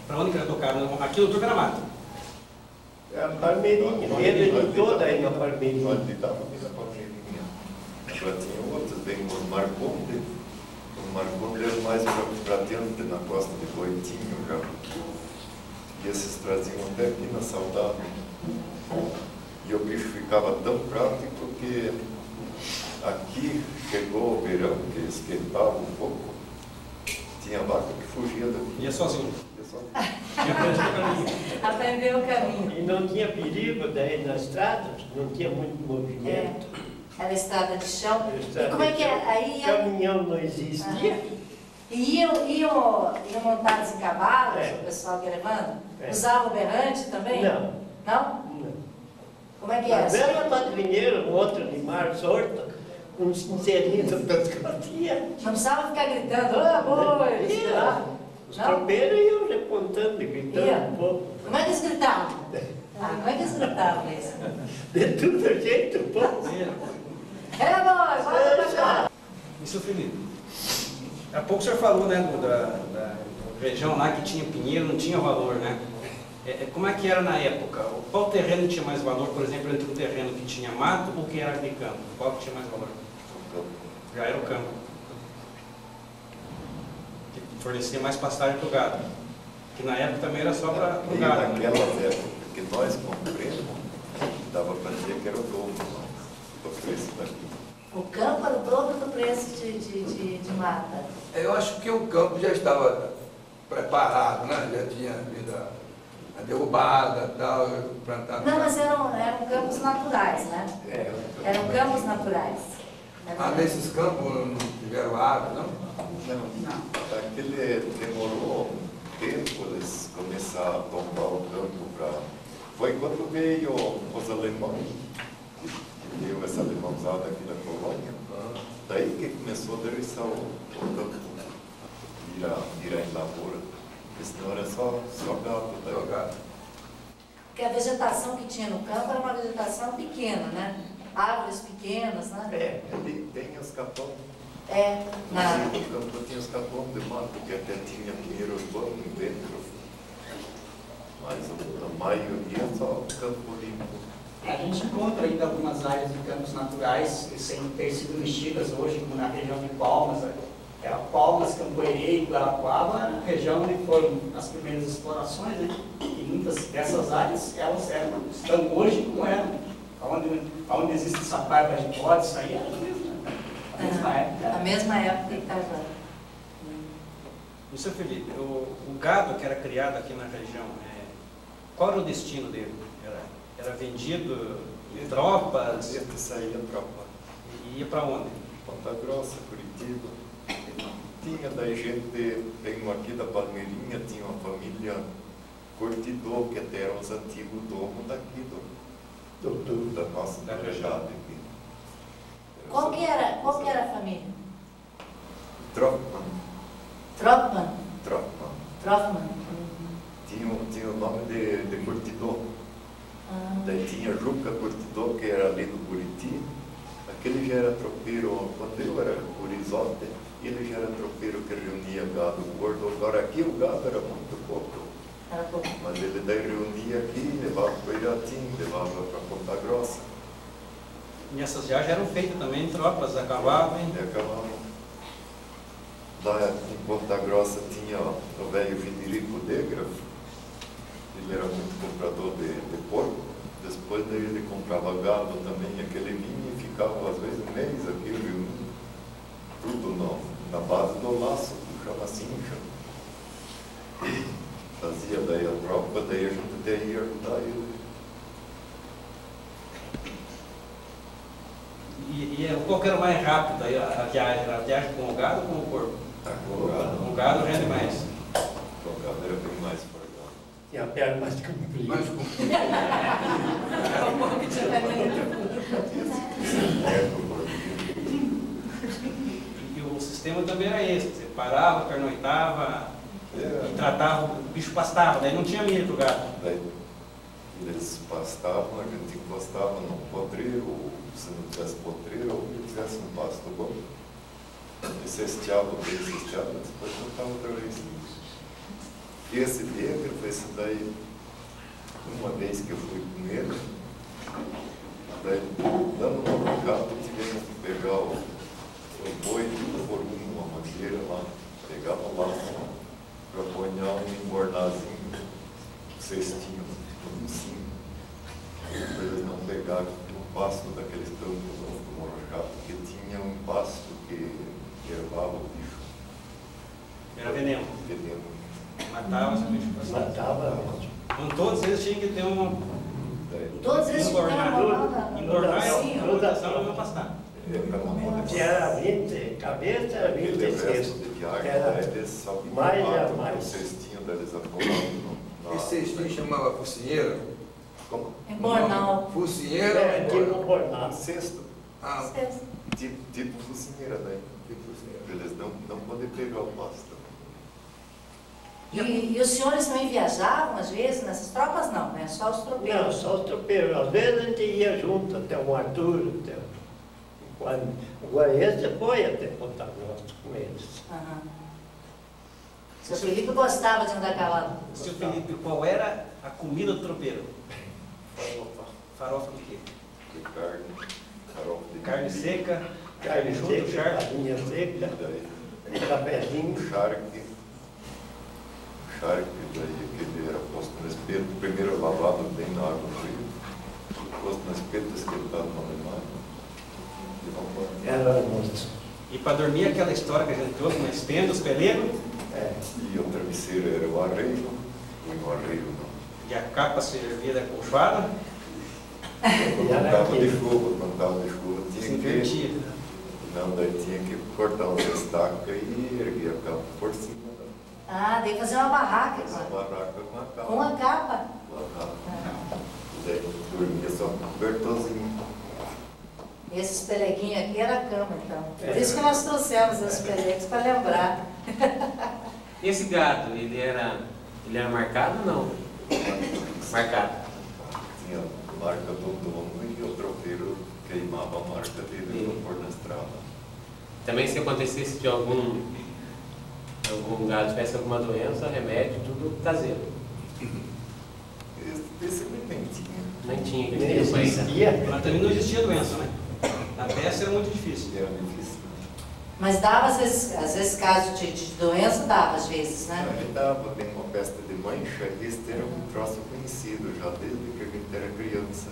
Para onde que era tocado? Aqui no Turco era mato. É a Parmeirinha, ele toda aí na Parmeirinha. Onde estava aqui na Parmeirinha. Já tinha outros, tem os Marconde. Os Marconde eram mais para dentro, na costa de Boitinho já. E esses traziam até aqui na Saudade. E o bicho ficava tão prático que aqui chegou o verão, que esquentava um pouco. Tinha vaca que fugia daqui. Ia sozinho. Aprendeu o caminho. E não tinha perigo daí na estrada, não tinha muito movimento. Era estrada de chão. Estrada E como é de que chão. é? Aí Caminhão não existia. E iam montados em cavalos, É. o pessoal que ia levando? É. Usava o berrante também? Não. Não? Não. Como é que era? Mas era madrinheiro, um outro de mar sorto, com um cincerinho das gatinhas. Não precisava ficar gritando, ô boi, sei lá. Os Não? tropeiros iam repontando, gritando Ia. um pouco. Como é que eles gritavam? Como é que eles gritavam isso? De todo jeito, um pouco. É, boi, bota pra cá. E seu Felipe? Há pouco o senhor falou, né, da região lá que tinha pinheiro, não tinha valor, né? Como é que era na época? Qual terreno tinha mais valor, por exemplo, entre um terreno que tinha mato ou que era de campo? Qual que tinha mais valor? Já era o campo. Que fornecia mais pastagem para o gado. Que na época também era só para o E gado. Né? naquelas épocas que nós compramos, dava para dizer que era o dobro do preço daqui. O campo era o dobro do preço de mata. Eu acho que o campo já estava preparado, né? Já tinha havido a derrubada, tal, plantado. Não, mas eram campos naturais, né? Eram campos naturais. Nesses campos não tiveram água, não? Não. Aquele demorou tempo eles começaram a tomar o campo para... Foi quando veio os alemães, que veio essa alemãozada aqui da colônia, daí que começou a derriçar o campo, virar em lavoura. Porque senão era só gado. Daí. Porque a vegetação que tinha no campo era uma vegetação pequena, né? Árvores pequenas, né? Tem os capão. No campo tinha os capões de mato, que até tinha pinheiro urbano dentro. Mas a maioria só campo limpo. A gente encontra ainda algumas áreas de campos naturais sem ter sido mexidas hoje, como na região de Palmas. Palmas, Campoerê e Guarapuava era a região onde foram as primeiras explorações, né? E muitas dessas áreas, elas estão hoje como eram. Onde existe essa parva de bode, isso aí era a mesma época. A mesma época que Itajaí. E, seu Felipe, o gado que era criado aqui na região, qual era o destino dele? Era vendido em tropas? Esse saía tropa. E ia para onde? Ponta Grossa, Curitiba. Tinha da gente, tem um aqui da Palmeirinha, tinha uma família Cortidor, que até eram os antigos donos daqui da nossa propriedade aqui. Qual que era a família? Troppmann. Troppmann? Troppmann. Troppmann. Tinha o nome de Curtidor. Daí tinha Juca Curtidor, que era ali do Buriti. Aquele já era tropeiro, quando eu era Curizote, ele já era tropeiro que reunia gado gordo. Agora aqui o gado era muito pouco. Mas ele daí reunia aqui, levava para o Iratim, levava para Ponta Grossa. E essas viagens eram feitas também em tropas, a cavalo, hein? A cavalo. Lá em Ponta Grossa tinha o velho Federico Degraf. Ele era muito comprador de porco. Depois daí ele comprava gado também, aquele vinho, e ficava às vezes um mês aqui reunindo. Tudo na base do laço, que chama cincha. Fazia daí a tropa, daí a gente até ia ajudar ele. E qual que era mais rápido aí, a viagem? Era a viagem com o gado ou com o porco? Com o gado rende mais. Com o gado era bem mais forgado. E a perna mais comprida. Mais comprido. E o sistema também era esse, você parava, pernoitava, e tratava, o bicho pastava, daí não tinha milho pro gado. Daí eles pastavam, a gente encostava num potreiro, ou se não tivesse potreiro, ou se tivesse um pasto bom. E cesteava bem, cesteava, depois voltava outra vez. E esse Degraf, esse daí, uma vez que eu fui com ele, daí, dando uma bocada, tivemos que pegar o boi tudo por uma mangueira lá, pegava lá para apanhar um engordazinho, cestinho, tudo em cima. Para eles não pegarem o pasto daqueles tampos do morro, porque tinha um pasto que levava o bicho. Era veneno. Veneno. Matava esse bicho pastava. Matava. Então todos eles tinham que ter uma... Todos eles engornar e a rotação não pastar. Se era 20 cabeças, era 20 cestos. Era mais a mais. O cestinho deles apoiando. Esse cestinho chamava focinheira? Como? É bornal. Focinheira? É, tipo um bornal. Cesto. Ah, Tipo focinheira, né? Tipo focinheira. Eles não podem pegar o pasto. E os senhores também viajavam, às vezes, nessas tropas? Não, né? Só os tropeiros. Não, só os tropeiros. Às vezes a gente ia junto até o Arthur, agora esse foi até Ponta Grossa com eles. Seu Felipe gostava de andar a cavalo? Seu Felipe, qual era a comida do tropeiro? Farofa. Farofa de quê? De carne. Farofa de Carne seca, Carne junto, seca, charque. farinha seca, Daí, cafezinho. charque, daí aquele era posto no espeto, primeiro lavado bem na água fria, posto no espeto, esquentado no alemão. Era almoço. E para dormir aquela história que a gente trouxe, uma estenda, os pelegos, E o travesseiro era o arreio, o arreio não. e a capa servia da colchada, Quando estava de chuva, se tinha que... invertia. Não, daí tinha que cortar uns estacas e erguer a capa por cima. Ah, daí fazer uma barraca Essa barraca com a capa. com a capa. Daí dormia só com cobertorzinho. E esses peleguinhos aqui era a cama, então. Por isso que nós trouxemos esses pelegos, para lembrar. Esse gado, ele era marcado ou não? Marcado. Tinha a marca do dono e o tropeiro queimava a marca dele para pôr na estrada. Também se acontecesse de algum lugar tivesse alguma doença, remédio, tudo caseiro. Esse nem tinha. Nem tinha, Nem existia. Mas também não existia doença, né? Na peça era muito difícil. Era difícil. Mas dava, às vezes caso de doença, dava às vezes, né? Ele dava, tem uma festa de mancha, esse era um troço conhecido já desde que a gente era criança.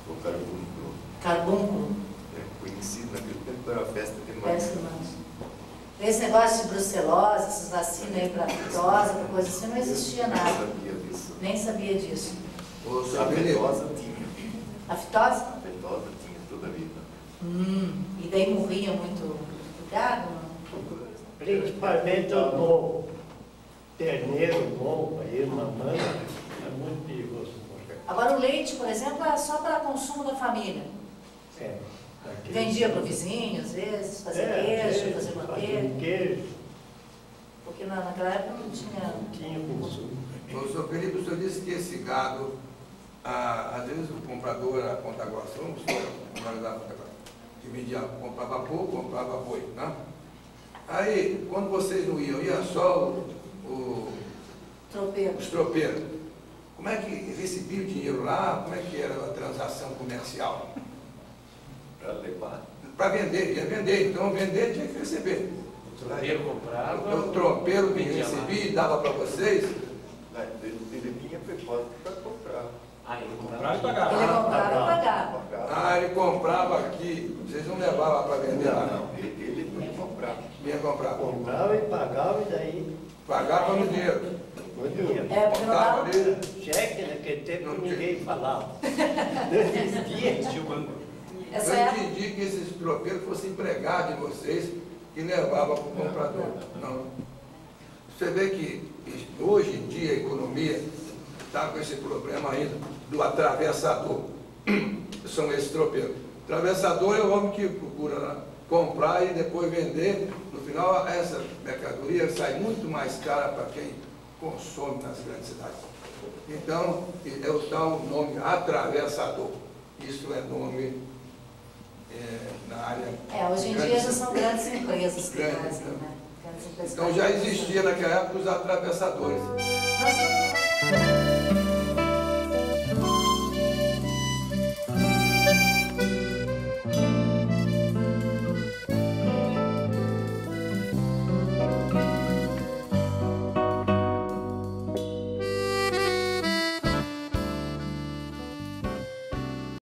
O carbúnculo. Carbúnculo. É conhecido, naquele tempo era a festa de Peça, mancha. irmãos. Esse negócio de brucelose, essas vacinas aí para fitose, para coisa assim, não existia Eu nada. não sabia disso. Nem sabia disso. Ô, A seu Felipe, afetosa tinha. A fitose? A afetosa tinha toda a vida. E daí morria muito gado? Principalmente o bom. Terneiro bom, aí mamando, é muito perigoso morrer. Agora o leite, por exemplo, é só para consumo da família. É, aquele- Vendia para o vizinho, às vezes, fazer queijo, fazer manteiga. queijo, Porque naquela época não tinha. não tinha consumo. ô, seu Felipe, o senhor disse que esse gado, às vezes o comprador era Ponta Grossa, vamos analisar Ponta Grossa, que vendia, comprava pouco, comprava boi, né? Aí, quando vocês não iam, ia só Tropeiro. os tropeiros. Como é que recebia o dinheiro lá? Como é que era a transação comercial? Para levar. Para vender, ia vender, então vender tinha que receber. O tropeiro comprava. O tropeiro que vendia lá. recebia e dava para vocês. Ele vinha preparado para comprar. Ah, ele Comprava comprava e e pagava. Ele comprava e pagava. Ah, ele comprava aqui, vocês não levavam para vender lá, não. Não, ele vinha comprar. Vinha comprar. Comprava e pagava e daí Pagava no dinheiro. não dinheiro. É, porque não Botava dava. ali. Cheque naquele tempo Não ninguém falava. Não existia. Existia o banco. Essa Eu época. entendi que esses tropeiros fossem empregados de vocês que levavam para o comprador. Não. Você vê que hoje em dia a economia está com esse problema ainda do atravessador. São esses tropeiros. Atravessador é o homem que procura comprar e depois vender. No final, essa mercadoria sai muito mais cara para quem consome nas grandes cidades. Então, é o tal nome atravessador. Isso é nome na área. Hoje em dia já são grandes empresas que Grande, fazem, né? né? Grandes empresas Então que já fazem. existia naquela época os atravessadores. Nós estamos-